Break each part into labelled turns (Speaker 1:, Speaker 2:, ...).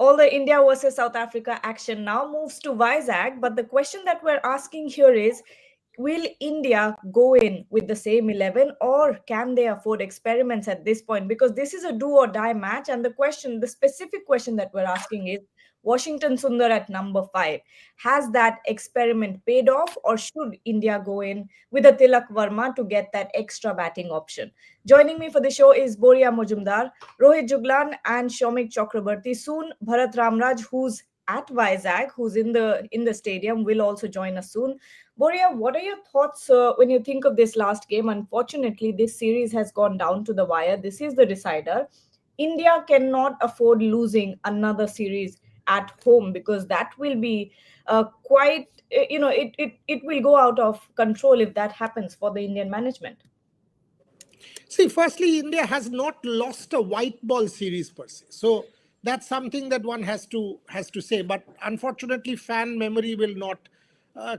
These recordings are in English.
Speaker 1: All the India versus South Africa action now moves to Vizag, but the question that we're asking here is, will India go in with the same 11, or can they afford experiments at this point? Because this is a do or die match. And the specific question that we're asking is, Washington Sundar at number 5, has that experiment paid off, or should India go in with a Tilak Verma to get that extra batting option? Joining me for the show is Boria Mojumdar, Rohit Juglan, and Shomik Chakrabarti. Soon, Bharat Ramraj, who's at Vizag, who's in the stadium, will also join us soon. Boria, what are your thoughts when you think of this last game? Unfortunately, this series has gone down to the wire. This is the decider. India cannot afford losing another series at home, because that will be quite, it will go out of control if that happens for the Indian management.
Speaker 2: See, firstly, India has not lost a white ball series per se. So that's something that one has to say. But unfortunately, fan memory will not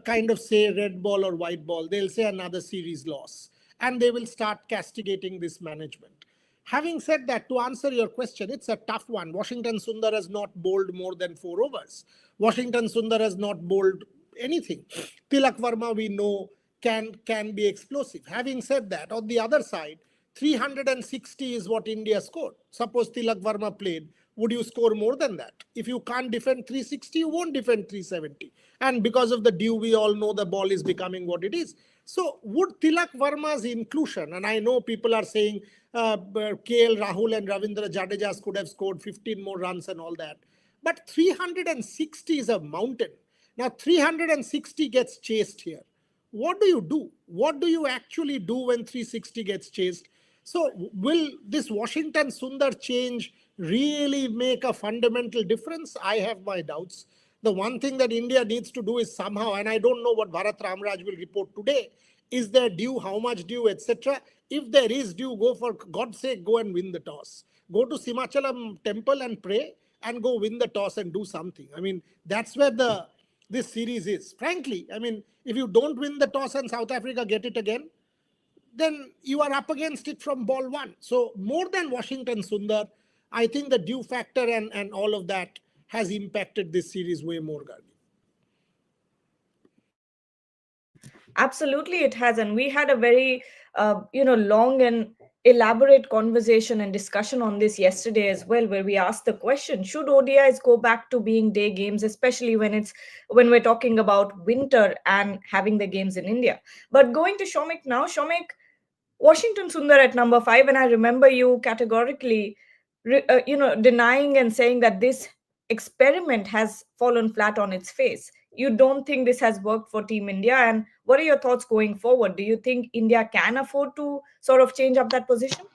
Speaker 2: kind of say red ball or white ball. They'll say another series loss, and they will start castigating this management. Having said that, to answer your question, it's a tough one. Washington Sundar has not bowled more than 4 overs. Washington Sundar has not bowled anything. Tilak Verma, we know, can be explosive. Having said that, on the other side, 360 is what India scored. Suppose Tilak Verma played, would you score more than that? If you can't defend 360, you won't defend 370. And because of the dew, we all know the ball is becoming what it is. So would Tilak Verma's inclusion, and I know people are saying KL Rahul and Ravindra Jadeja could have scored 15 more runs and all that. But 360 is a mountain. Now 360 gets chased here. What do you do? What do you actually do when 360 gets chased? So will this Washington Sundar change really make a fundamental difference? I have my doubts. The one thing that India needs to do is somehow, and I don't know what Bharat Ramraj will report today, is there due, how much due, etc. If there is due, go, for God's sake, go and win the toss. Go to Simachalam temple and pray, and go win the toss and do something. I mean, that's where this series is. Frankly, I mean, if you don't win the toss and South Africa get it again, then you are up against it from ball 1. So more than Washington Sundar, I think the due factor and all of that has impacted this series way more, Gargi.
Speaker 1: Absolutely, it has. And we had a very, long and elaborate conversation and discussion on this yesterday as well, where we asked the question, should ODIs go back to being day games, especially when we're talking about winter and having the games in India. But going to Shomik now, Shomik, Washington Sundar at number 5, and I remember you categorically, denying and saying that this experiment has fallen flat on its face. You don't think this has worked for Team India, and what are your thoughts going forward? Do you think India can afford to sort of change up that position?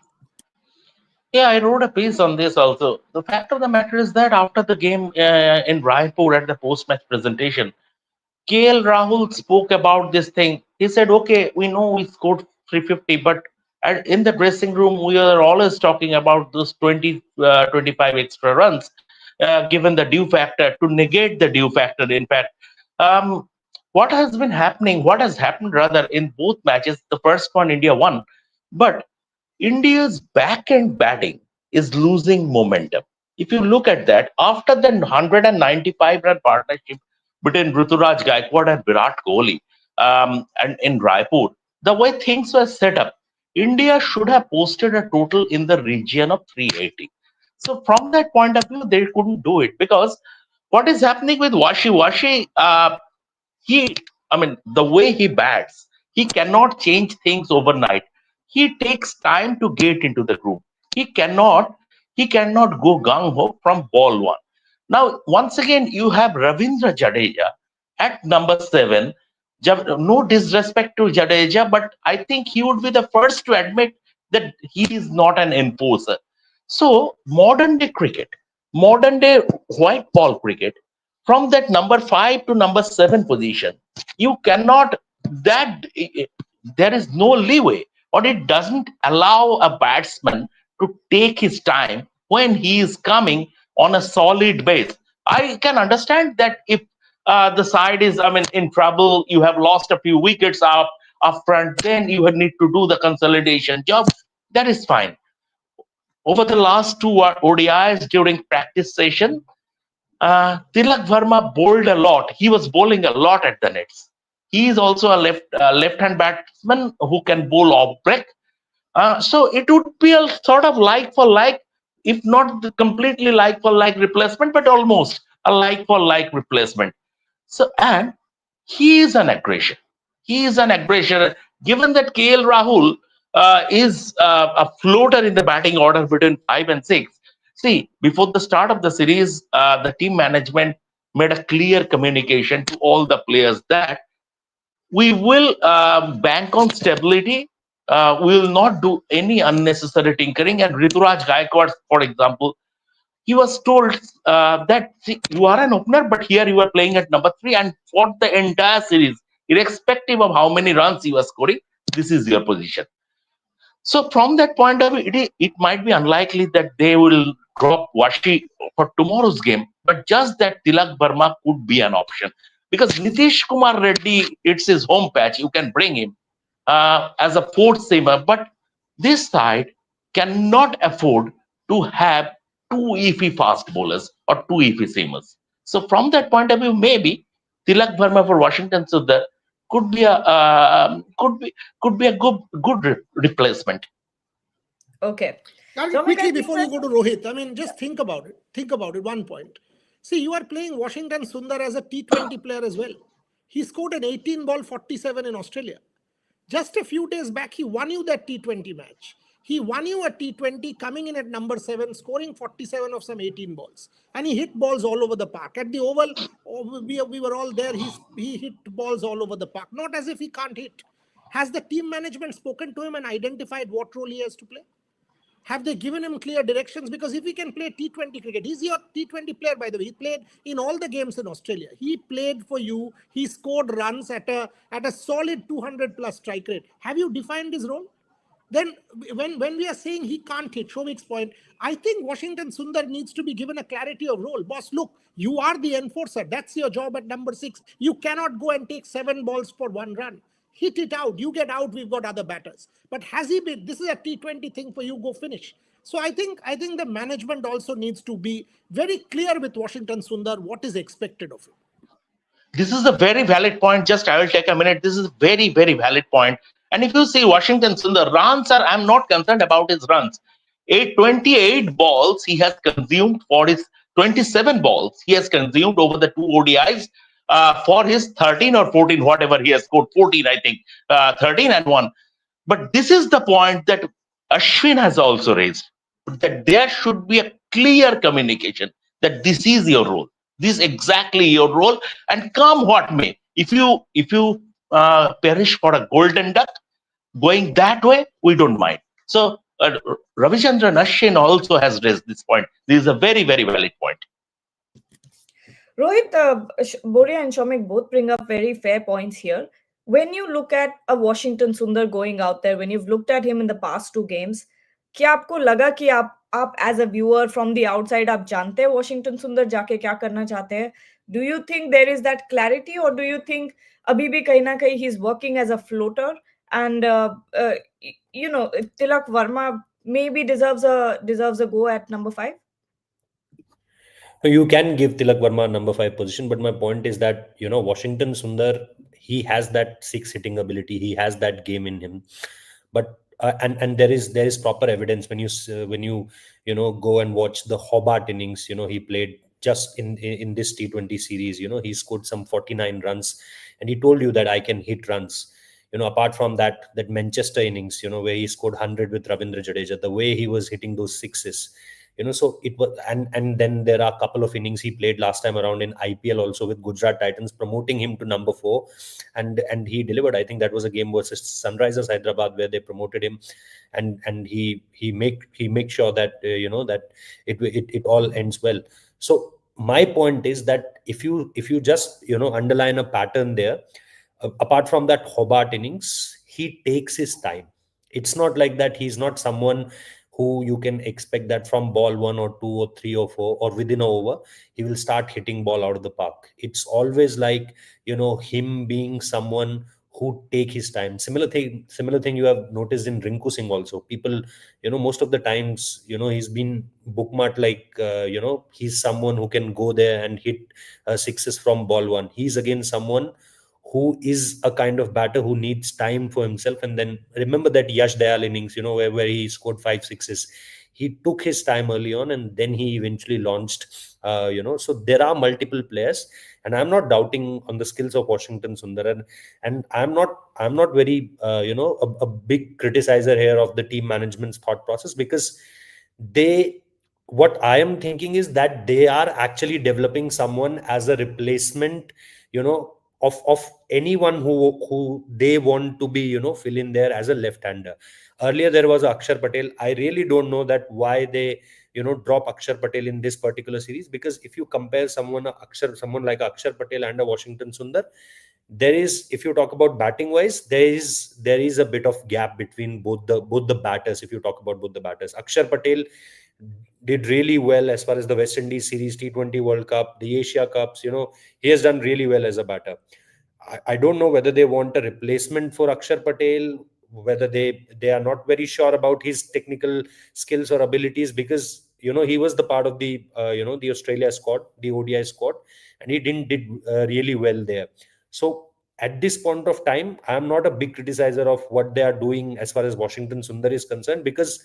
Speaker 3: Yeah, I wrote a piece on this also. The fact of the matter is that after the game in Raipur at the post-match presentation, KL Rahul spoke about this thing. He said, okay, we know we scored 350, but in the dressing room, we are always talking about those 25 extra runs, given the due factor, to negate the due factor. In fact, um, what has happened rather in both matches, the first one, India won, but India's back end batting is losing momentum. If you look at that, after the 195-run partnership between Ruturaj Gaikwad and Virat Kohli and in Raipur, the way things were set up, India should have posted a total in the region of 380. So from that point of view, they couldn't do it because what is happening with Washi, he, I mean, the way he bats, he cannot change things overnight. He takes time to get into the groove. He cannot, he cannot go gung ho from ball 1. Now, once again, you have Ravindra Jadeja at number 7. No disrespect to Jadeja, but I think he would be the first to admit that he is not an enforcer. So, modern day cricket, modern day white ball cricket, from that number 5 to number 7 position, you cannot, that there is no leeway, or it doesn't allow a batsman to take his time when he is coming on a solid base. I can understand that if the side is, I mean, in trouble, you have lost a few wickets up front, then you need to do the consolidation job. That is fine. Over the last 2 ODIs during practice session, Tilak Verma bowled a lot. He was bowling a lot at the nets. He is also a left-hand batsman who can bowl off break. So it would be a sort of like for like, if not the completely like for like replacement, but almost a like for like replacement. So, and he is an aggression. He is an aggression. Given that KL Rahul is a floater in the batting order between 5 and 6. See, before the start of the series, the team management made a clear communication to all the players that we will bank on stability. We will not do any unnecessary tinkering. And Rituraj Gaikwad, for example, he was told that, see, you are an opener, but here you are playing at number 3, and for the entire series, irrespective of how many runs you are scoring, this is your position. So from that point of view, it might be unlikely that they will drop Washi for tomorrow's game, but just that Tilak Burma could be an option because Nitish Kumar Reddy, it's his home patch. You can bring him as a fourth seamer, but this side cannot afford to have two iffy fast bowlers or two iffy seamers. So from that point of view, maybe Tilak Verma for Washington Sundar could be a good replacement.
Speaker 1: Okay.
Speaker 2: I mean,
Speaker 1: Somik, I
Speaker 2: quickly
Speaker 1: think
Speaker 2: before
Speaker 1: that,
Speaker 2: you go to Rohit, I mean, just think about it. Think about it. One point. See, you are playing Washington Sundar as a T20 player as well. He scored an 18 ball 47 in Australia. Just a few days back, he won you that T20 match. He won you a T20 coming in at number 7, scoring 47 of some 18 balls. And he hit balls all over the park. At the Oval, we were all there. He hit balls all over the park. Not as if he can't hit. Has the team management spoken to him and identified what role he has to play? Have they given him clear directions? Because if he can play T20 cricket, he's your T20 player, by the way. He played in all the games in Australia. He played for you. He scored runs at a solid 200 plus strike rate. Have you defined his role? Then when we are saying he can't hit, Shomik's point, I think Washington Sundar needs to be given a clarity of role. Boss, look, you are the enforcer. That's your job at number 6. You cannot go and take 7 balls for 1 run. Hit it out. You get out. We've got other batters. But has he been? This is a T20 thing for you. Go finish. So I think the management also needs to be very clear with Washington Sundar what is expected of him.
Speaker 3: This is a very valid point. Just I will take a minute. This is a very, very valid point. And if you see Washington Sundar, runs are, I'm not concerned about his runs. 28 balls he has consumed for his 27 balls he has consumed over the 2 ODIs for his 13 or 14, whatever he has scored, 14, I think, 13 and 1. But this is the point that Ashwin has also raised, that there should be a clear communication that this is your role, this is exactly your role, and come what may, if you perish for a golden duck, going that way, we don't mind. So Ravichandran Ashwin also has raised this point. This is a very, very valid point.
Speaker 1: Rohit, Boria and Shomik both bring up very fair points here. When you look at a Washington Sundar going out there, when you've looked at him in the past 2 games, क्या आपको लगा कि आप as a viewer from the outside आप जानते हैं Washington Sundar जाके क्या करना चाहते हैं? Do you think there is that clarity, or do you think अभी भी कहीं ना कहीं he's working as a floater and Tilak Verma maybe deserves a go at number 5?
Speaker 4: You can give Tilak Verma number 5 position, but my point is that Washington Sundar, he has that 6 hitting ability, he has that game in him, but and there is proper evidence when you go and watch the Hobart innings. He played just in this T20 series. He scored some 49 runs, and he told you that I can hit runs. Apart from that Manchester innings, where he scored 100 with Ravindra Jadeja, the way he was hitting those sixes. So it was, and then there are a couple of innings he played last time around in IPL also with Gujarat Titans, promoting him to number 4, and he delivered. I think that was a game versus Sunrisers Hyderabad where they promoted him, and he make sure that that it all ends well. So my point is that if you just underline a pattern there, apart from that Hobart innings, he takes his time. It's not like that he's not someone who you can expect that from ball 1 or 2 or 3 or 4 or within an over, he will start hitting ball out of the park. It's always like, him being someone who take his time. Similar thing you have noticed in Rinku Singh also. People, most of the times, he's been bookmarked like, he's someone who can go there and hit sixes from ball one. He's again someone who is a kind of batter who needs time for himself. And then remember that Yash Dayal innings, where he scored 5 6s. He took his time early on, and then he eventually launched. So there are multiple players, and I'm not doubting on the skills of Washington Sundar, and I'm not very a big criticizer here of the team management's thought process, because they what I am thinking is that they are actually developing someone as a replacement, of anyone who they want to be, fill in there as a left-hander. Earlier there was Akshar Patel. I really don't know that why they drop Akshar Patel in this particular series, because if you compare someone like Akshar Patel and a Washington Sundar, there is, if you talk about batting wise, there is a bit of gap between both the batters. If you talk about both the batters, Akshar Patel did really well as far as the West Indies series, T20 World Cup, the Asia Cups. He has done really well as a batter. I don't know whether they want a replacement for Akshar Patel, whether they are not very sure about his technical skills or abilities, because he was the part of the the Australia squad, the ODI squad, and he did really well there. So at this point of time, I am not a big criticizer of what they are doing as far as Washington Sundar is concerned, because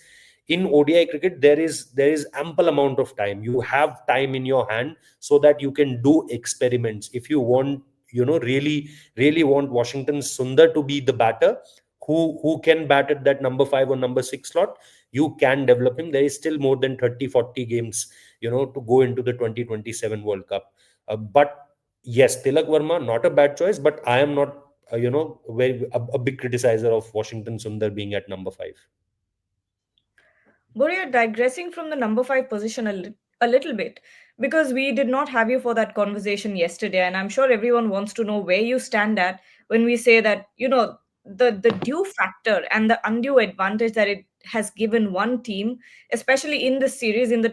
Speaker 4: in ODI cricket there is ample amount of time. You have time in your hand so that you can do experiments. If you want, really want Washington Sundar to be the batter who can bat at that number 5 or number 6 slot, you can develop him. There is still more than 30-40 games, to go into the 2027 World Cup. But yes, Tilak Verma, not a bad choice, but I am not, a big criticizer of Washington Sundar being at number 5.
Speaker 1: Boria, digressing from the number 5 position a little bit, because we did not have you for that conversation yesterday, and I'm sure everyone wants to know where you stand at when we say that, the due factor and the undue advantage that it has given one team, especially in this series, in the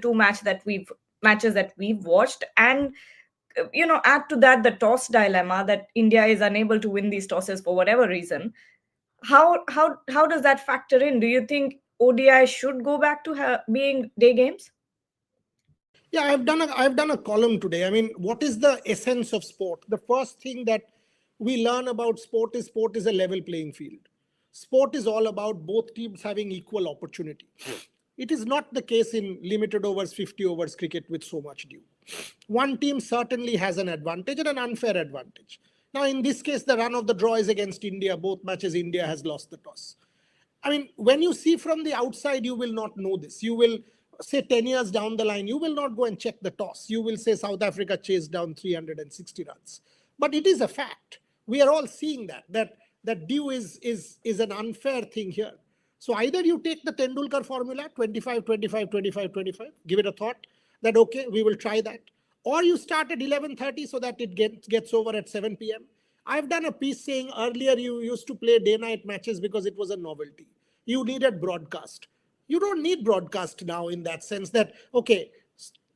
Speaker 1: matches that we've watched, and add to that the toss dilemma that India is unable to win these tosses for whatever reason. How does that factor in? Do you think ODI should go back to being day games?
Speaker 2: Yeah, I've done a column today. I mean, what is the essence of sport? The first thing that we learn about sport is a level playing field. Sport is all about both teams having equal opportunity. It is not the case in limited overs, 50 overs cricket with so much due. One team certainly has an advantage and an unfair advantage. Now, in this case, the run of the draw is against India. Both matches, India has lost the toss. I mean, when you see from the outside, you will not know this. You will say 10 years down the line, you will not go and check the toss. You will say South Africa chased down 360 runs. But it is a fact. We are all seeing that due is an unfair thing here. So either you take the Tendulkar formula, 25, 25, 25, 25, give it a thought that, okay, we will try that. Or you start at 11:30 so that it gets over at 7 p.m. I've done a piece saying earlier you used to play day-night matches because it was a novelty. You needed broadcast. You don't need broadcast now in that sense that, okay,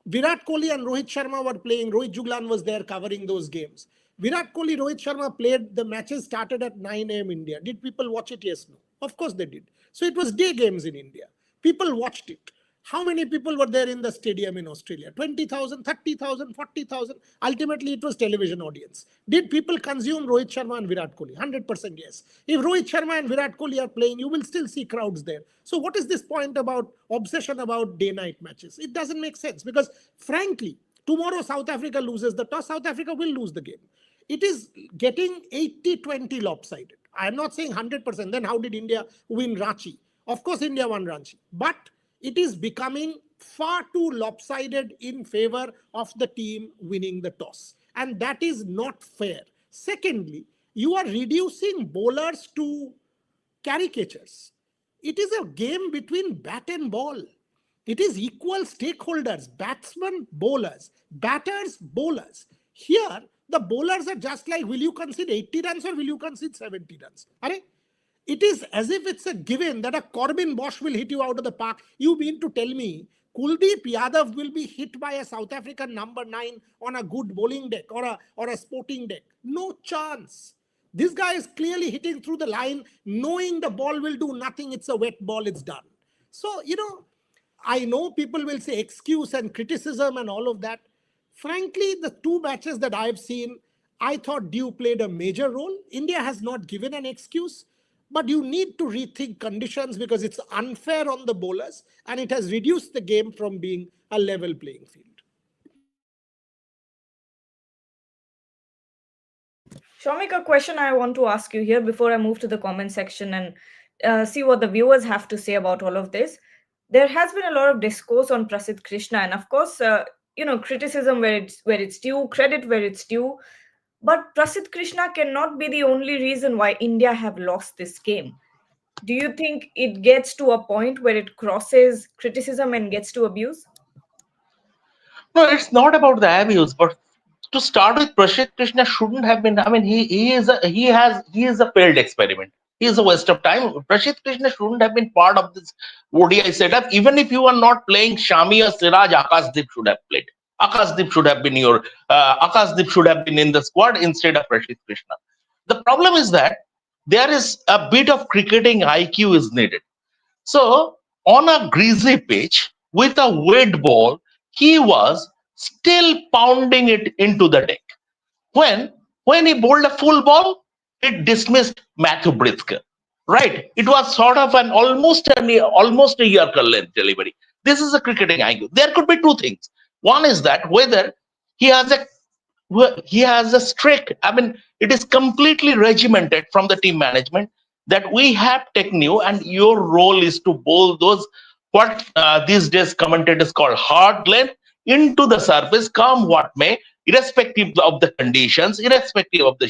Speaker 2: Virat Kohli and Rohit Sharma were playing. Rohit Juglan was there covering those games. Virat Kohli, Rohit Sharma played. The matches started at 9 a.m. India. Did people watch it? Yes, no. Of course they did. So it was day games in India. People watched it. How many people were there in the stadium in Australia? 20,000, 30,000, 40,000. Ultimately, it was television audience. Did people consume Rohit Sharma and Virat Kohli? 100% yes. If Rohit Sharma and Virat Kohli are playing, you will still see crowds there. So what is this point about obsession about day-night matches? It doesn't make sense because, frankly, tomorrow South Africa loses the toss. South Africa will lose the game. It is getting 80-20 lopsided. I'm not saying 100%. Then how did India win Ranchi? Of course, India won Ranchi. But it is becoming far too lopsided in favor of the team winning the toss. And that is not fair. Secondly, you are reducing bowlers to caricatures. It is a game between bat and ball. It is equal stakeholders, batsmen, bowlers, batters, bowlers. Here, the bowlers are just like, will you concede 80 runs or will you concede 70 runs? It is as if it's a given that a Corbin Bosch will hit you out of the park. You mean to tell me Kuldeep Yadav will be hit by a South African number 9 on a good bowling deck or a sporting deck? No chance. This guy is clearly hitting through the line, knowing the ball will do nothing. It's a wet ball, it's done. So, I know people will say excuse and criticism and all of that. Frankly, the two matches that I've seen, I thought Dew played a major role. India has not given an excuse, but you need to rethink conditions because it's unfair on the bowlers and it has reduced the game from being a level playing field.
Speaker 1: Shomik, a question I want to ask you here before I move to the comment section and see what the viewers have to say about all of this. There has been a lot of discourse on Prasidh Krishna, and of course, criticism where it's due, credit where it's due. But Prasidh Krishna cannot be the only reason why India have lost this game. Do you think it gets to a point where it crosses criticism and gets to abuse?
Speaker 3: No, it's not about the abuse, but to start with, Prasidh Krishna shouldn't have been. I mean, he is a failed experiment. He is a waste of time. Prasidh Krishna shouldn't have been part of this ODI setup. Even if you are not playing Shami or Siraj, Akashdeep should have played. Akashdeep should have been Akashdeep should have been in the squad instead of Prasidh Krishna. The problem is that there is a bit of cricketing IQ is needed. So, on a greasy pitch with a wet ball, he was still pounding it into the deck. When when he bowled a full ball, it dismissed Matthew Brisker. Right? It was sort of an almost a Yorker length delivery. This is a cricketing IQ. There could be two things. One is that whether he has a he has a strict, I mean, it is completely regimented from the team management that we have technique and your role is to bowl those what these days commentators call hard length into the surface, come what may, irrespective of the conditions, irrespective of the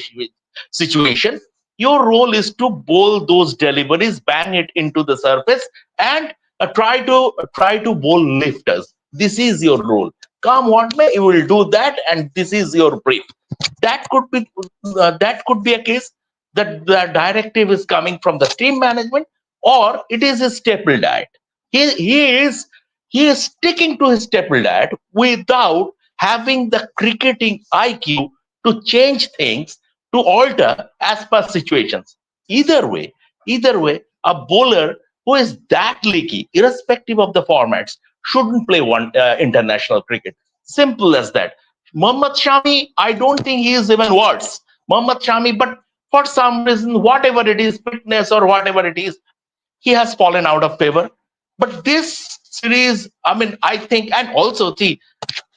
Speaker 3: situation. Your role is to bowl those deliveries, bang it into the surface, and try to bowl lifters. This is your role. Come what may, you will do that, and this is your brief. That could be a case that the directive is coming from the team management, or it is a staple diet. He is sticking to his staple diet without having the cricketing IQ to change things, to alter as per situations. Either way, either way, a bowler who is that leaky, irrespective of the formats, shouldn't play one international cricket. Simple as that. Mohammad Shami, I don't think he is even worse. Mohammad Shami, but for some reason, whatever it is, fitness or whatever it is, he has fallen out of favor. But this series, I mean, I think, and also see,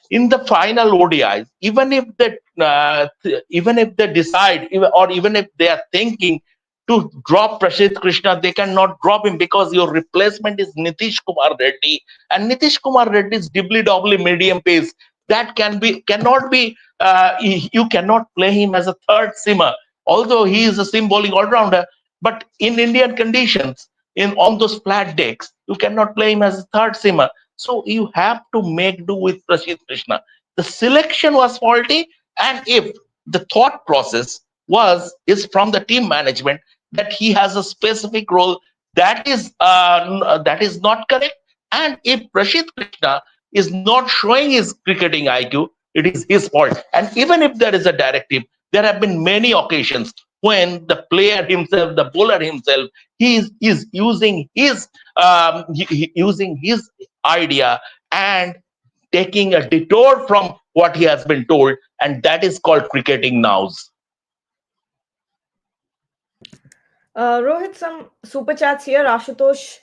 Speaker 3: in the final ODIs, even if they decide, or even if they are thinking to drop Prasidh Krishna, they cannot drop him because your replacement is Nitish Kumar Reddy, and Nitish Kumar Reddy is dibbly doubly medium pace. That cannot be. You cannot play him as a third simmer, although he is a sim bowling all rounder. But in Indian conditions, in on those flat decks, you cannot play him as a third simmer. So you have to make do with Prasidh Krishna. The selection was faulty, and if the thought process is from the team management that he has a specific role, that is not correct. And if Prasidh Krishna is not showing his cricketing IQ, it is his fault. And even if there is a directive, there have been many occasions when the player himself, the bowler himself, is using his idea and taking a detour from what he has been told, and that is called cricketing nows.
Speaker 1: Rohit, some super chats here. Ashutosh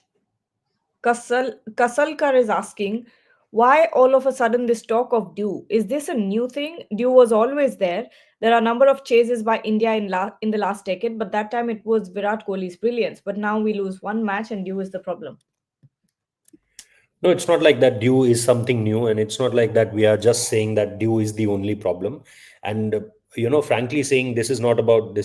Speaker 1: Kasalkar is asking, why all of a sudden this talk of Dew? Is this a new thing? Dew was always there. There are a number of chases by India in the last decade, but that time it was Virat Kohli's brilliance. But now we lose one match and Dew is the problem.
Speaker 4: No, it's not like that Dew is something new, and it's not like that we are just saying that Dew is the only problem. And frankly saying, this is not about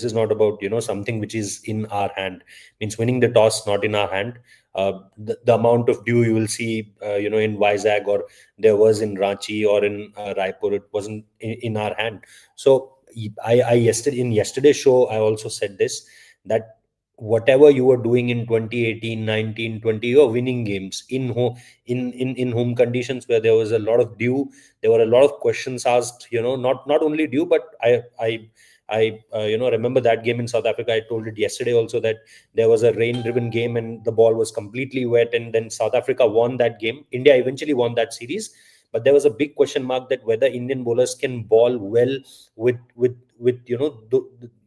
Speaker 4: something which is in our hand. Means winning the toss not in our hand. The amount of Dew you will see, in Vizag, or there was in Ranchi or in Raipur, it wasn't in our hand. So I yesterday's show, I also said this, that whatever you were doing in 2018, 19, 20, you are winning games in home, in home conditions where there was a lot of Dew. There were a lot of questions asked, not only Dew, but I I remember that game in South Africa. I told it yesterday also that there was a rain-driven game and the ball was completely wet, and then South Africa won that game. India eventually won that series, but there was a big question mark that whether Indian bowlers can ball well with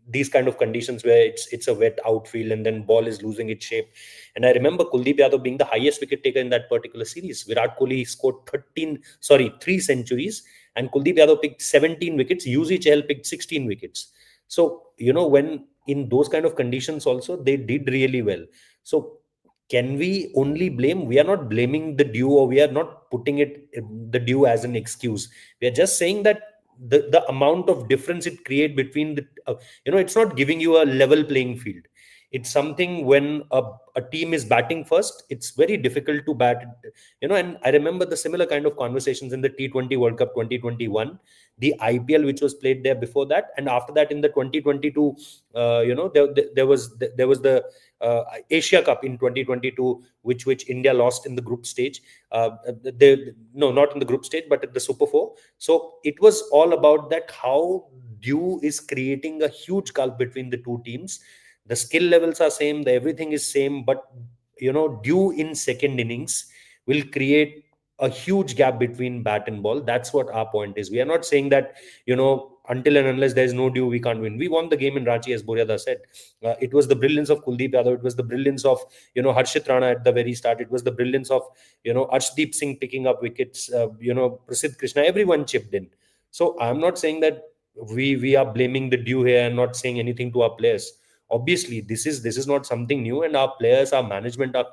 Speaker 4: these kind of conditions where it's a wet outfield and then ball is losing its shape. And I remember Kuldeep Yadav being the highest wicket taker in that particular series. Virat Kohli scored 3 centuries, and Kuldeep Yadav picked 17 wickets. Yuzi Chahal picked 16 wickets. So, when in those kind of conditions also, they did really well. So, can we only blame? We are not blaming the dew, or we are not putting the dew as an excuse. We are just saying that the amount of difference it create between it's not giving you a level playing field. It's something when a team is batting first, it's very difficult to bat. And I remember the similar kind of conversations in the T20 World Cup 2021, the IPL which was played there before that, and after that in the 2022, there was the Asia Cup in 2022, which India lost in the group stage. No, not in the group stage, but at the Super 4. So it was all about that, how dew is creating a huge gulf between the two teams. The skill levels are same, everything is same, but dew in second innings will create a huge gap between bat and ball. That's what our point is. We are not saying that until and unless there's no dew, we can't win. We won the game in Ranchi, as Boryada said. It was the brilliance of Kuldeep Yadav. It was the brilliance of Harshit Rana at the very start. It was the brilliance of Arshdeep Singh picking up wickets. Prasidh Krishna. Everyone chipped in. So I'm not saying that we are blaming the dew here and not saying anything to our players. Obviously, this is not something new, and our players, our management, our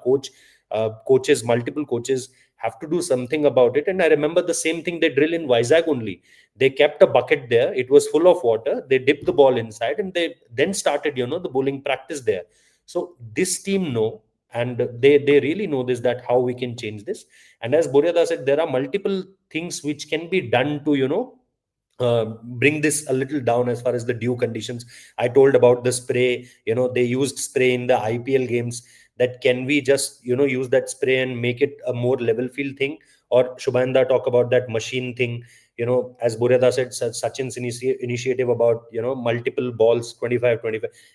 Speaker 4: coaches, multiple coaches have to do something about it. And I remember the same thing they drill in Vizag only. They kept a bucket there. It was full of water. They dipped the ball inside, and they then started, the bowling practice there. So this team know, and they really know this, that how we can change this. And as Boryada said, there are multiple things which can be done to, bring this a little down as far as the dew conditions. I told about the spray. They used spray in the IPL games. That can we just use that spray and make it a more level field thing? Or Shubhanda talk about that machine thing. As Boryada said, Sachin's initiative about multiple balls, 25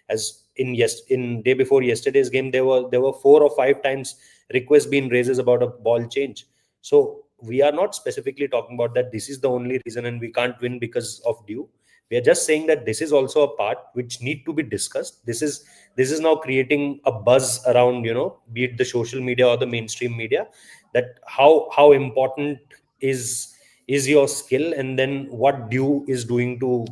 Speaker 4: as in day before yesterday's game, there were 4 or 5 times requests being raised about a ball change. So we are not specifically talking about that this is the only reason and we can't win because of dew. We are just saying that this is also a part which need to be discussed. This is now creating a buzz around, be it the social media or the mainstream media, that how important is your skill, and then what dew is doing to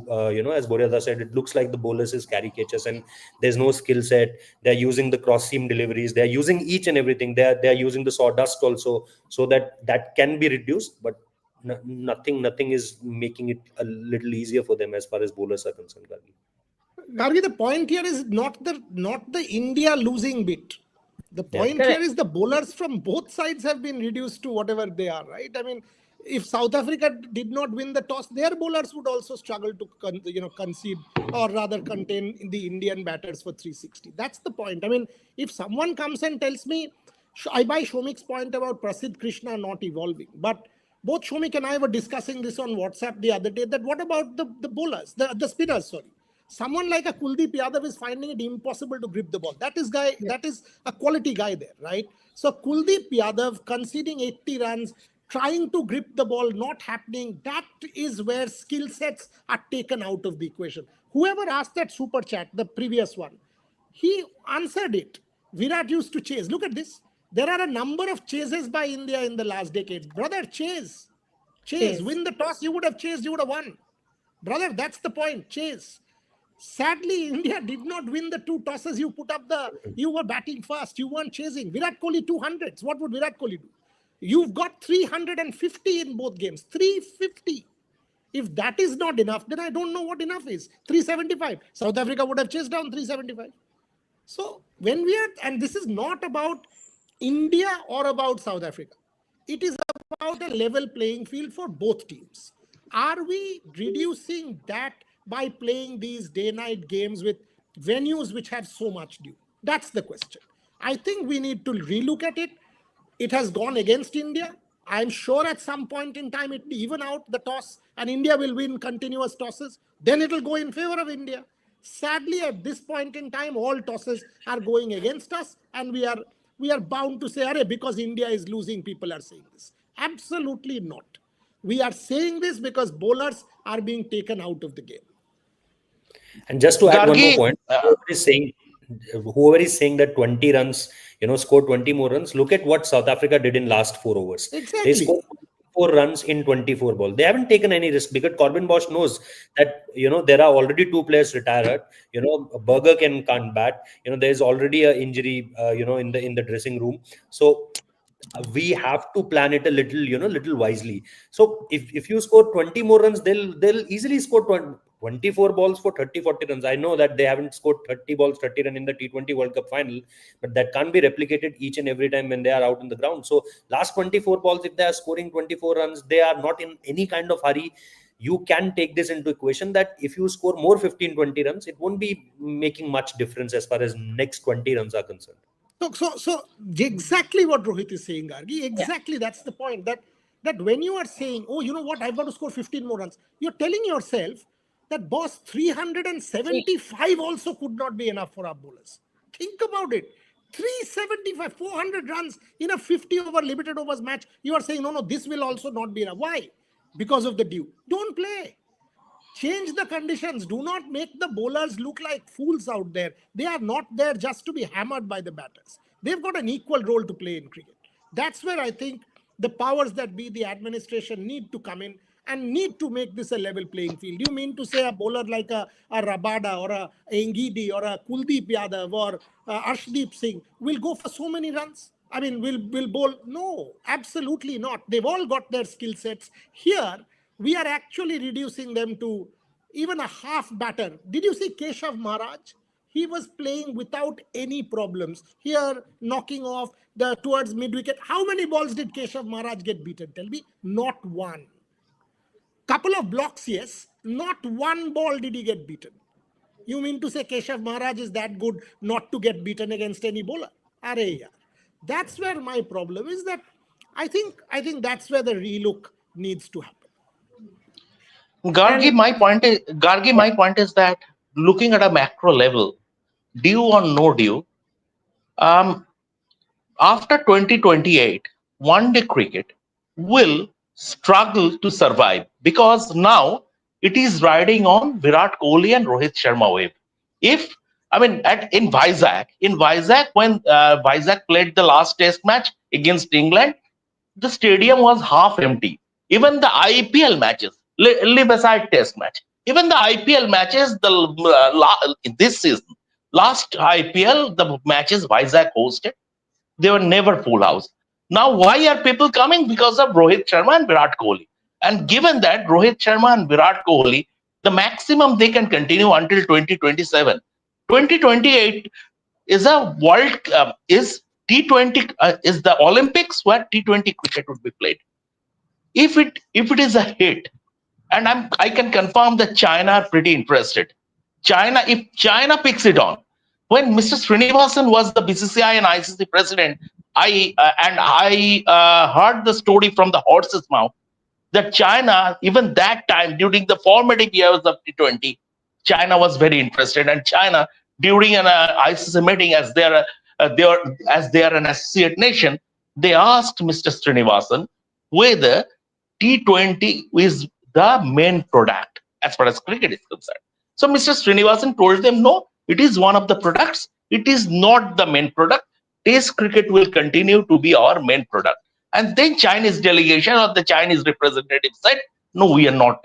Speaker 4: as Boryada said, it looks like the bowlers is caricatures and there's no skill set. They're using the cross seam deliveries, they're using each and everything, they're using the sawdust also, so that can be reduced, but nothing is making it a little easier for them as far as bowlers are concerned.
Speaker 2: Gargi, the point here is not the India losing bit. The point here is the bowlers from both sides have been reduced to whatever they are, right? I mean, if South Africa did not win the toss, their bowlers would also struggle to concede, or rather contain the Indian batters for 360. That's the point. I mean, if someone comes and tells me, I buy Shomik's point about Prasidh Krishna not evolving, but both Shomik and I were discussing this on WhatsApp the other day, that what about the bowlers, the spinners, sorry. Someone like a Kuldeep Yadav is finding it impossible to grip the ball. That is a quality guy there, right? So Kuldeep Yadav conceding 80 runs, trying to grip the ball, not happening. That is where skill sets are taken out of the equation. Whoever asked that super chat, the previous one, he answered it. Virat used to chase. Look at this. There are a number of chases by India in the last decade. Brother, chase. Win the toss, you would have chased, you would have won. Brother, that's the point. Chase. Sadly, India did not win the 2 tosses. You were batting first. You weren't chasing. Virat Kohli 200s. What would Virat Kohli do? You've got 350 in both games. 350. If that is not enough, then I don't know what enough is. 375. South Africa would have chased down 375. So when and this is not about India or about South Africa. It is about a level playing field for both teams. Are we reducing that by playing these day-night games with venues which have so much dew? That's the question. I think we need to relook at it. It has gone against India. I'm sure at some point in time it will even out the toss and India will win continuous tosses. Then it will go in favor of India. Sadly, at this point in time, all tosses are going against us, and we are bound to say, "Arey, because India is losing, people are saying this." Absolutely not. We are saying this because bowlers are being taken out of the game.
Speaker 4: And just to add one more
Speaker 3: Gargi,
Speaker 4: point, whoever is saying that 20 runs, score 20 more runs, look at what South Africa did in last 4 overs. They
Speaker 2: Exactly.
Speaker 4: scored 4 runs in 24 balls. They haven't taken any risk because Corbin Bosch knows that, there are already 2 players retired. Berger can't bat. There's already a injury, in the dressing room. So we have to plan it a little wisely. So if you score 20 more runs, they'll easily score 24 balls for 30-40 runs. I know that they haven't scored 30 balls 30 runs in the T20 World Cup final, but that can't be replicated each and every time when they are out in the ground. So last 24 balls, if they are scoring 24 runs, they are not in any kind of hurry. You can take this into equation that if you score more 15-20 runs, it won't be making much difference as far as next 20 runs are concerned.
Speaker 2: So exactly what Rohit is saying, Gargi. Exactly, that's the point. That when you are saying, "Oh, you know what? I've got to score 15 more runs," you're telling yourself that, boss, 375 also could not be enough for our bowlers. Think about it. 375, 400 runs in a 50-over limited overs match. You are saying, no, this will also not be enough. Why? Because of the dew. Don't play. Change the conditions. Do not make the bowlers look like fools out there. They are not there just to be hammered by the batters. They've got an equal role to play in cricket. That's where I think the powers that be, the administration, need to come in and need to make this a level playing field. You mean to say a bowler like a Rabada or a Engidi or a Kuldeep Yadav or Arshdeep Singh will go for so many runs? I mean, will bowl? No, absolutely not. They've all got their skill sets. Here, we are actually reducing them to even a half batter. Did you see Keshav Maharaj? He was playing without any problems. Here, knocking off towards mid wicket. How many balls did Keshav Maharaj get beaten? Tell me. Not one. Couple of blocks, yes. Not one ball did he get beaten. You mean to say Keshav Maharaj is that good not to get beaten against any bowler? Arey yaar. That's where my problem is. That I think that's where the relook needs to happen.
Speaker 3: Gargi,
Speaker 1: And
Speaker 3: my point is that looking at a macro level, due or no due, um, after 2028, one-day cricket will struggle to survive because now it is riding on Virat Kohli and Rohit Sharma wave. If I mean, in Vizag, when Vizag played the last Test match against England, the stadium was half empty. Even the IPL matches, leave aside Test match, even the IPL matches, this season, last IPL, the matches Vizag hosted, they were never full house. Now, why are people coming? Because of Rohit Sharma and Virat Kohli. And given that Rohit Sharma and Virat Kohli, the maximum they can continue until 2027. 2028 is a world is T20 is the Olympics where T20 cricket would be played. If it is a hit, and I can confirm that China are pretty interested. If China picks it on, when Mr. Srinivasan was the BCCI and ICC president, I heard the story from the horse's mouth that China, even that time during the formative years of T20, China was very interested, and China during an ICC meeting, as they are an associate nation, they asked Mr. Srinivasan whether T20 is the main product as far as cricket is concerned. So Mr. Srinivasan told them, no, it is one of the products. It is not the main product. Test cricket will continue to be our main product. And then Chinese delegation or the Chinese representative said, no, we are not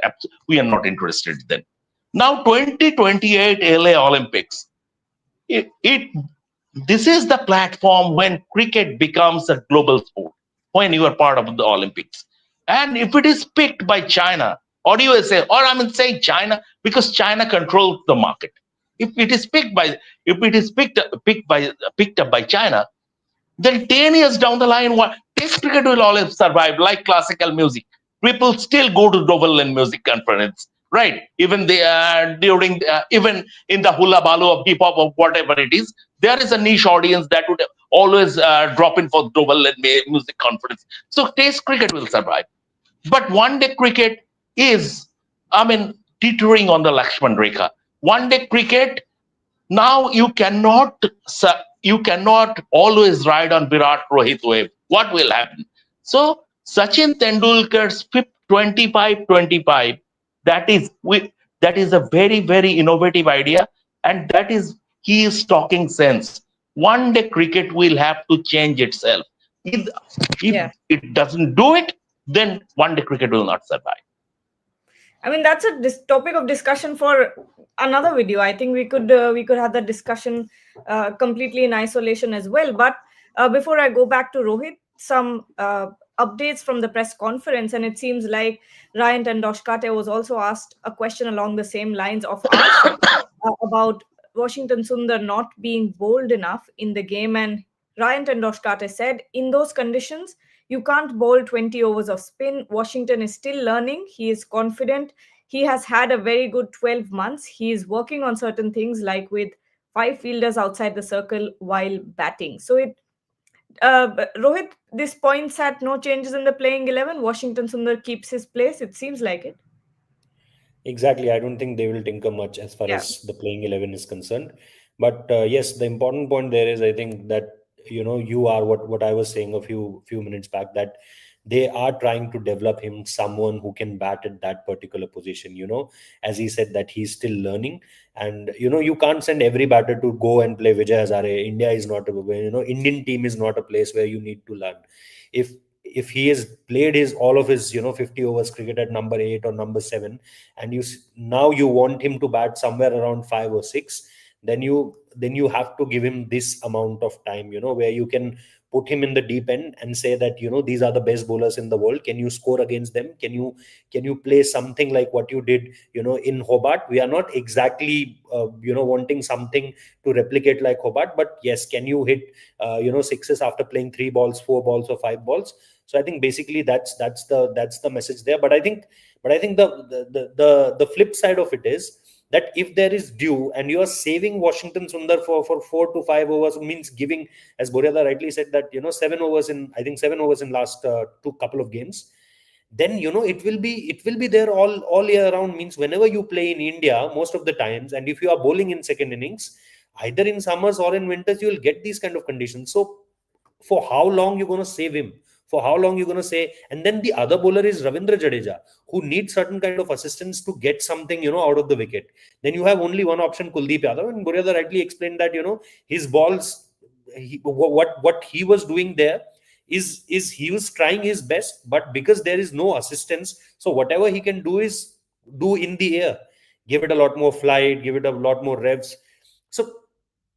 Speaker 3: interested then. Now 2028 LA Olympics, it this is the platform when cricket becomes a global sport, when you are part of the Olympics. And if it is picked by China or USA, or I'm saying China because China controls the market. If it is picked up by China, then 10 years down the line, what Test cricket will always survive like classical music. People still go to Doverland Music Conference. right? Even during even in the hula balu of hip hop or whatever it is, there is a niche audience that would always drop in for global music conference. So Test cricket will survive, but one day cricket is, I mean, teetering on the Lakshman Rekha. One day cricket, now you cannot always ride on Virat Rohit wave. What will happen? So Sachin Tendulkar's 25-25, that is a very very innovative idea, and that is, he is talking sense. One day cricket will have to change itself. If
Speaker 1: Yeah.
Speaker 3: it doesn't do it, then one day cricket will not survive.
Speaker 1: I mean, that's a topic of discussion for another video. I think we could have that discussion completely in isolation as well. But before I go back to Rohit, some updates from the press conference, and it seems like Ryan Tendoshkate was also asked a question along the same lines of Arshit about Washington Sundar not being bold enough in the game, and Ryan Tendoshkate said, in those conditions, you can't bowl 20 overs of spin. Washington is still learning. He is confident. He has had a very good 12 months. He is working on certain things like with five fielders outside the circle while batting. So Rohit, this points at no changes in the playing 11. Washington Sundar keeps his place. It seems like it.
Speaker 4: Exactly. I don't think they will tinker much as far
Speaker 1: Yeah.
Speaker 4: as the playing 11 is concerned. But yes, the important point there is, I think that, you are what I was saying a few minutes back, that they are trying to develop him someone who can bat at that particular position. As he said, that he's still learning, and you can't send every batter to go and play Vijay Hazare. India is not Indian team is not a place where you need to learn. If he has played his all of his 50 overs cricket at number 8 or number 7, and now you want him to bat somewhere around 5 or 6, then you have to give him this amount of time, where you can put him in the deep end and say that, these are the best bowlers in the world. Can you score against them? Can you play something like what you did in Hobart? We are not exactly wanting something to replicate like Hobart, but yes, can you hit sixes after playing 3 balls, 4 balls, or 5 balls? So I think basically that's the message there. But I think the flip side of it is that if there is due and you are saving Washington Sundar for 4 to 5 overs, means giving, as Boryada rightly said, that 7 overs in last two couple of games, then it will be there all year round. Means whenever you play in India, most of the times, and if you are bowling in second innings, either in summers or in winters, you will get these kind of conditions. So for how long you're going to save him? For how long you're going to say? And then the other bowler is Ravindra Jadeja, who needs certain kind of assistance to get something out of the wicket. Then you have only one option, Kuldeep Yadav, and Boryada rightly explained that his balls, what he was doing there is he was trying his best, but because there is no assistance, so whatever he can do is do in the air, give it a lot more flight, give it a lot more revs. So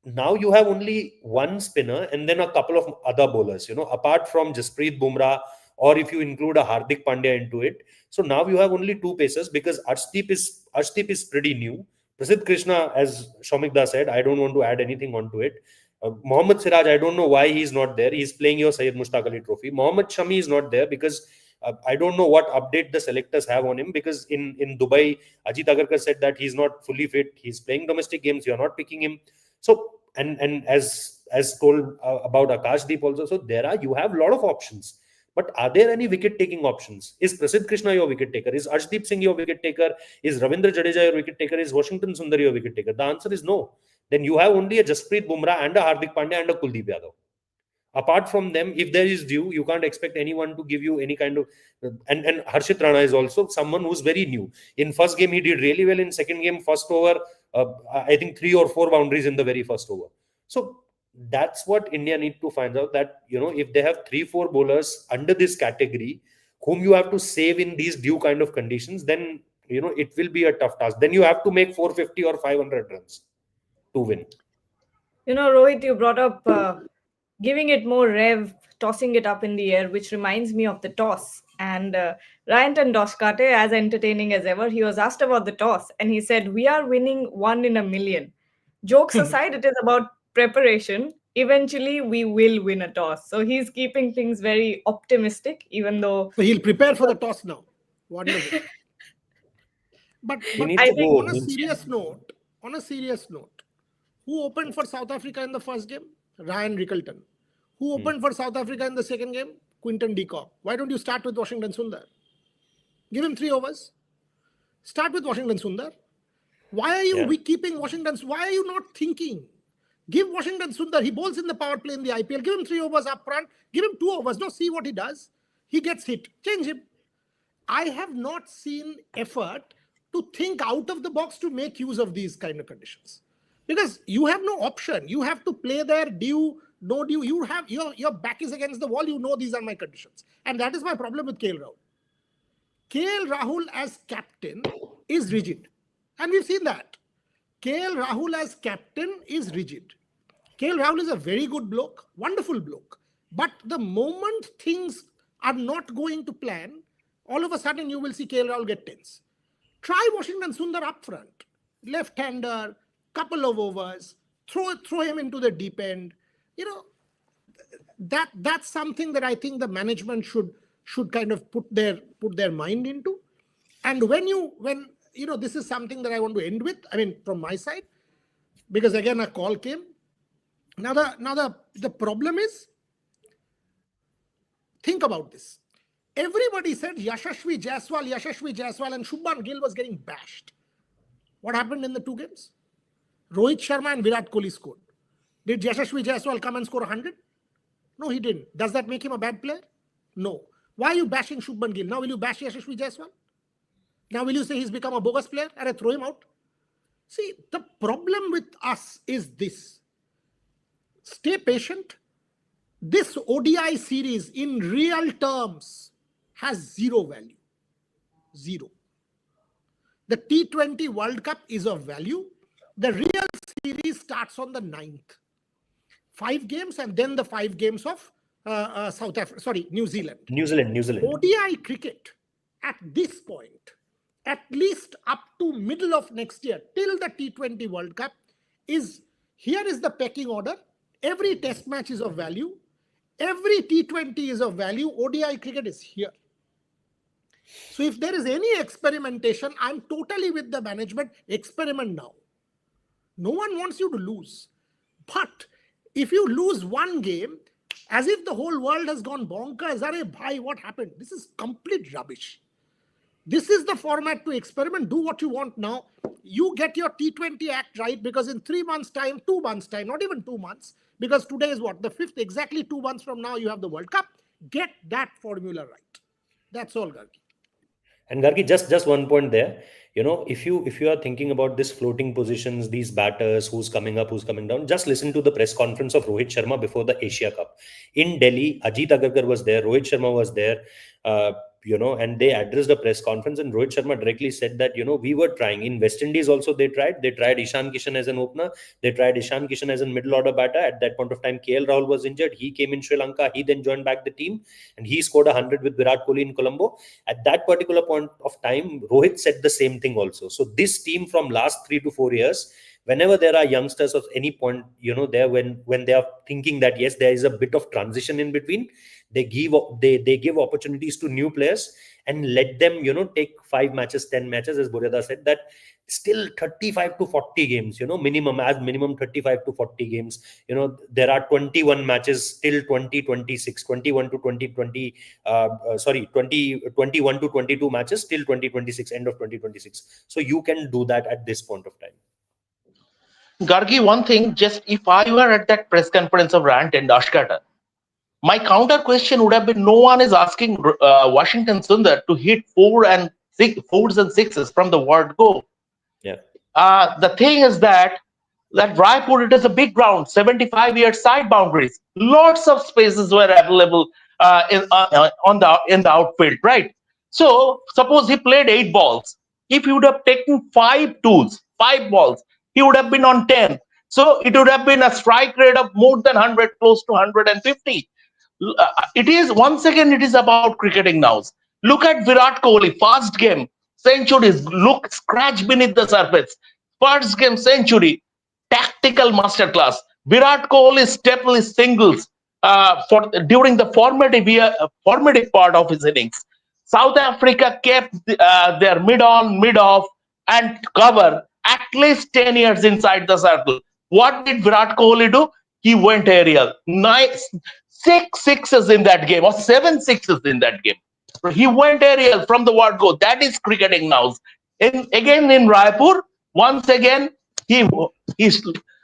Speaker 4: now you have only one spinner and then a couple of other bowlers, apart from Jasprit Bumrah, or if you include a Hardik Pandya into it. So now you have only two pacers, because Arshdeep is pretty new. Prasidh Krishna, as Shomikda said, I don't want to add anything onto it. Mohammad Siraj, I don't know why he's not there. He's playing your Syed Mushtaq Ali Trophy. Mohammad Shami is not there because I don't know what update the selectors have on him, because in Dubai, Ajit Agarkar said that he's not fully fit. He's playing domestic games. You're not picking him. So, and as told about Akashdeep also, so you have a lot of options. But are there any wicket taking options? Is Prasidh Krishna your wicket taker? Is Arshdeep Singh your wicket taker? Is Ravindra Jadeja your wicket taker? Is Washington Sundar your wicket taker? The answer is no. Then you have only a Jasprit Bumrah and a Hardik Pandya and a Kuldeep Yadav. Apart from them, if there is due, you can't expect anyone to give you any kind of. And Harshit Rana is also someone who's very new. In first game, he did really well. In second game, first over, I think 3 or 4 boundaries in the very first over. So that's what India need to find out, that if they have 3-4 bowlers under this category whom you have to save in these due kind of conditions, then it will be a tough task. Then you have to make 450 or 500 runs to win.
Speaker 1: Rohit, you brought up giving it more rev, tossing it up in the air, which reminds me of the toss. And Ryan Tendoshkate, as entertaining as ever, he was asked about the toss, and he said, "We are winning 1 in a million." Jokes aside, it is about preparation. Eventually, we will win a toss. So he's keeping things very optimistic, even though.
Speaker 2: So he'll prepare for the toss now. Wonderful.
Speaker 4: He needs
Speaker 1: I
Speaker 4: to
Speaker 1: think
Speaker 4: go.
Speaker 2: on a serious note, who opened for South Africa in the first game? Ryan Rickelton. Who opened for South Africa in the second game? Quinton de Kock. Why don't you start with Washington Sundar? Give him 3 overs. Start with Washington Sundar. Why are you keeping Washington? Why are you not thinking? Give Washington Sundar. He bowls in the power play in the IPL. Give him 3 overs up front. Give him 2 overs. No, see what he does. He gets hit. Change him. I have not seen effort to think out of the box to make use of these kind of conditions. Because you have no option. You have to play there, due, no due. You have your back is against the wall. You know these are my conditions. And that is my problem with KL Rahul. KL Rahul as captain is rigid. And we've seen that. KL Rahul as captain is rigid. KL Rahul is a very good bloke, wonderful bloke. But the moment things are not going to plan, all of a sudden you will see KL Rahul get tense. Try Washington Sundar up front. Left-hander, couple of overs, throw him into the deep end. That's something that I think the management should kind of put their mind into. And when this is something that I want to end with, I mean, from my side, because again a call came. Now the problem is, think about this. Everybody said Yashasvi Jaiswal, and Shubman Gill was getting bashed. What happened in the 2 games? Rohit Sharma and Virat Kohli scored. Did Yashasvi Jaiswal come and score 100? No, he didn't. Does that make him a bad player? No. Why are you bashing Shubman Gill? Now will you bash Yashasvi Jaiswal? Now will you say he's become a bogus player and I throw him out? See, the problem with us is this. Stay patient. This ODI series in real terms has 0 value. 0. The T20 World Cup is of value. The real series starts on the 9th. 5 games and then the 5 games of New Zealand.
Speaker 4: New Zealand.
Speaker 2: ODI cricket at this point, at least up to middle of next year, till the T20 World Cup, here is the pecking order. Every test match is of value. Every T20 is of value. ODI cricket is here. So if there is any experimentation, I'm totally with the management. Experiment now. No one wants you to lose. But if you lose one game, as if the whole world has gone bonkers, arey bhai, what happened? This is complete rubbish. This is the format to experiment. Do what you want now. You get your T20 act right, because in 3 months' time, 2 months' time, not even 2 months, because today is what? The 5th, exactly 2 months from now, you have the World Cup. Get that formula right. That's all, Gargi.
Speaker 4: And Gargi, just one point there. If you are thinking about this floating positions, these batters, who's coming up, who's coming down, just listen to the press conference of Rohit Sharma before the Asia Cup. In Delhi, Ajit Agarkar was there, Rohit Sharma was there, and they addressed the press conference, and Rohit Sharma directly said that, we were trying. In West Indies also they tried Ishan Kishan as an opener, they tried Ishan Kishan as a middle order batter. At that point of time, KL Rahul was injured. He came in Sri Lanka, he then joined back the team, and he scored 100 with Virat Kohli in Colombo. At that particular point of time, Rohit said the same thing also. So this team from last 3 to 4 years, whenever there are youngsters of any point, there when they are thinking that yes, there is a bit of transition in between, they give opportunities to new players and let them take 5 matches, 10 matches, as Boryada said, that still 35 to 40 games, minimum 35 to 40 games. There are 21 matches till 2026, 21 to 2020, 21 to 22 matches till 2026, end of 2026. So you can do that at this point of time.
Speaker 3: Gargi, one thing, just if I were at that press conference of Rant and Ashkata, my counter question would have been, no one is asking Washington Sundar to hit 4s and 6s from the word go.
Speaker 4: Yeah.
Speaker 3: The thing is that Raipur, it is a big ground, 75-yard side boundaries. Lots of spaces were available in the outfield, right? So suppose he played 8 balls. If he would have taken 5 balls, he would have been on 10. So it would have been a strike rate of more than 100, close to 150. It is, once again, it is about cricketing now. Look at Virat Kohli, first game, centuries, look, scratch beneath the surface. First game, century, tactical masterclass. Virat Kohli steply singles during the formative part of his innings. South Africa kept their mid-on, mid-off, and cover at least 10 yards inside the circle. What did Virat Kohli do? He went aerial. Six sixes in that game, or seven sixes in that game. He went aerial from the word go. That is cricketing now. Again in Raipur, once again he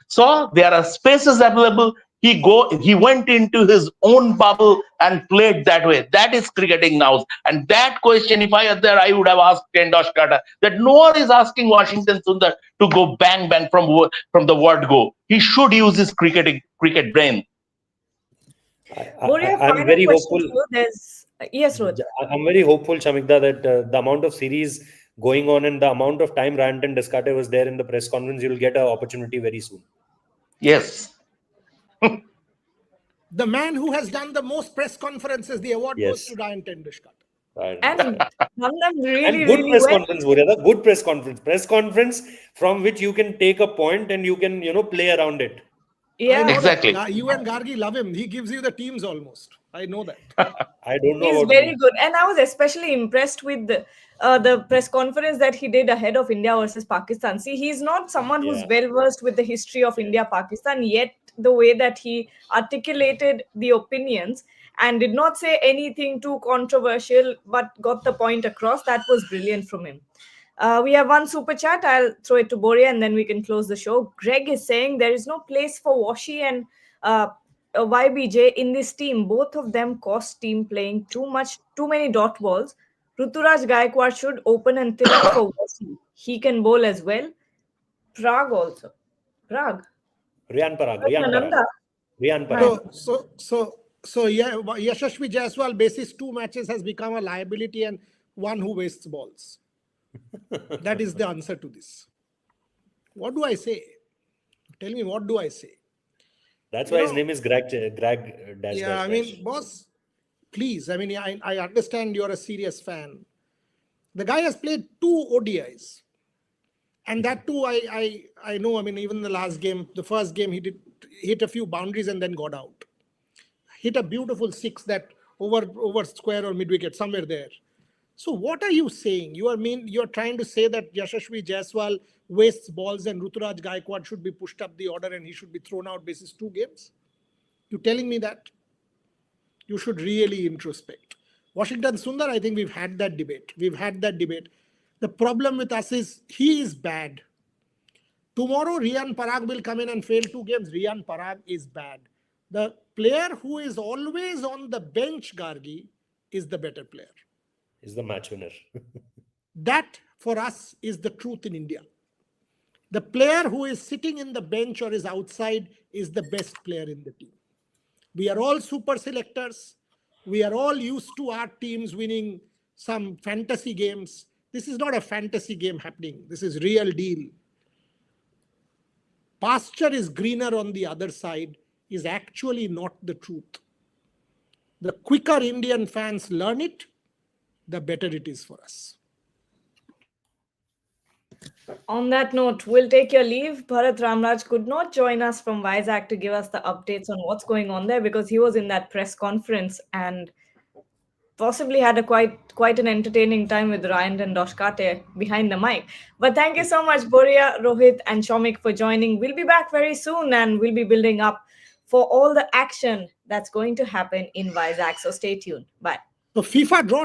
Speaker 3: saw there are spaces available. He went into his own bubble and played that way. That is cricketing now. And that question, if I had there, I would have asked Kendosh Carter. That no one is asking Washington Sundar to go bang bang from the word go. He should use his cricket brain.
Speaker 4: I'm very hopeful.
Speaker 1: Yes, Rohit.
Speaker 4: I'm very hopeful, Shamikda, that the amount of series going on and the amount of time Ryan Descartes was there in the press conference, you'll get an opportunity very soon.
Speaker 3: Yes.
Speaker 2: The man who has done the most press conferences, the award goes to Ryan Descartes.
Speaker 1: And done them really,
Speaker 4: and good
Speaker 1: really
Speaker 4: press
Speaker 1: well.
Speaker 4: conference, Buriada. Good press conference from which you can take a point and you can, play around it.
Speaker 1: Yeah,
Speaker 3: exactly.
Speaker 2: You and Gargi love him. He gives you the teams almost. I know that.
Speaker 4: I don't know.
Speaker 1: He's very good, and I was especially impressed with the press conference that he did ahead of India versus Pakistan. See, he's not someone who's well versed with the history of India-Pakistan, yet the way that he articulated the opinions and did not say anything too controversial, but got the point across, that was brilliant from him. We have one super chat. I'll throw it to Boria and then we can close the show. Greg is saying there is no place for Washi and YBJ in this team. Both of them cost team playing too many dot balls. Ruturaj Gaikwad should open and Tilak for Washi. He can bowl as well. Prague also. Prague.
Speaker 4: Riyan Parag.
Speaker 2: So yeah, Yashasvi Jaiswal basis 2 matches has become a liability and one who wastes balls. That is the answer to this. What do I say? Tell me, what do I say?
Speaker 4: That's why his name is Greg dash.
Speaker 2: Yeah, I mean, boss, please. I mean, I understand you're a serious fan. The guy has played 2 ODIs. And that too, I know, I mean, even the last game, the first game, he hit a few boundaries and then got out. Hit a beautiful 6 that over square or mid-wicket, somewhere there. So what are you saying? You're trying to say that Yashasvi Jaiswal wastes balls and Ruturaj Gaikwad should be pushed up the order and he should be thrown out basis 2 games? You telling me that? You should really introspect. Washington Sundar, I think we've had that debate. The problem with us is he is bad. Tomorrow, Riyan Parag will come in and fail 2 games. Riyan Parag is bad. The player who is always on the bench, Gargi, is the better player.
Speaker 4: Is the match winner.
Speaker 2: That, for us, is the truth in India. The player who is sitting in the bench or is outside is the best player in the team. We are all super selectors. We are all used to our teams winning some fantasy games. This is not a fantasy game happening. This is real deal. Pasture is greener on the other side is actually not the truth. The quicker Indian fans learn it, the better it is for us.
Speaker 1: On that note, we'll take your leave. Bharat Ramraj could not join us from Vizag to give us the updates on what's going on there because he was in that press conference and possibly had a quite an entertaining time with Ryan and Descartes behind the mic. But thank you so much, Boria, Rohit, and Shomik for joining. We'll be back very soon and we'll be building up for all the action that's going to happen in Vizag. So stay tuned. Bye.
Speaker 2: So FIFA draw